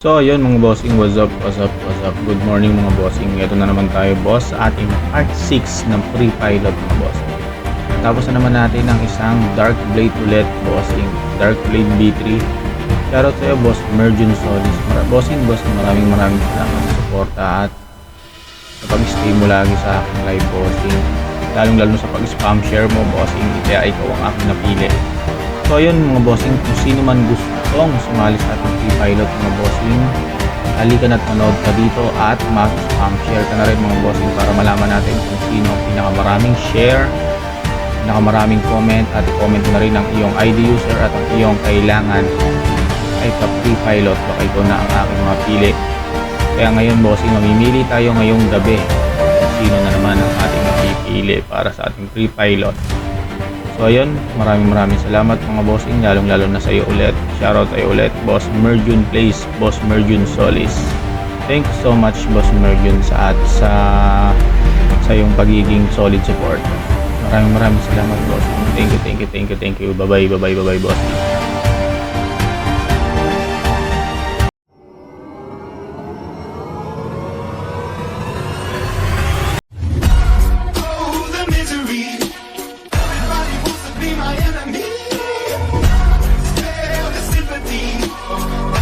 So ayun mga bossing, what's up, what's up, what's up? Good morning mga bossing. Ito na naman tayo boss sa ating part 6 ng free pilot mga bossing. Tapos na naman natin ang isang Dark Blade ulit bossing. Dark Blade B3. Shoutout sa'yo boss, Merjun Solis. Bossing boss, maraming salamat sa suporta at sa pag-stay mo lagi sa aking live bossing. Lalong sa pag-spam share mo bossing, kaya ikaw ang aking napili. So ayun mga bossing, kung sino man gustong sumali sa ating free pilot mga bossing, halika na't manood ka dito at mag-spam share ka na rin mga bossing para malaman natin kung sino ang pinakamaraming share, pinakamaraming comment, at i-comment na rin ang iyong ID user at ang iyong kailangan ay free pilot. Baka ito na ang aking mga pili. Kaya ngayon bossing, mamimili tayo ngayong gabi kung sino na naman ang ating mapipili para sa ating free pilot. So ayun, maraming salamat mga bossing, lalo na sa iyo ulit. Shoutout tayo ulit, Boss Merjun Plays, Boss Merjun Solis. Thank you so much Boss Merjun sa iyong pagiging solid support. Maraming salamat boss. Thank you. Bye bye boss.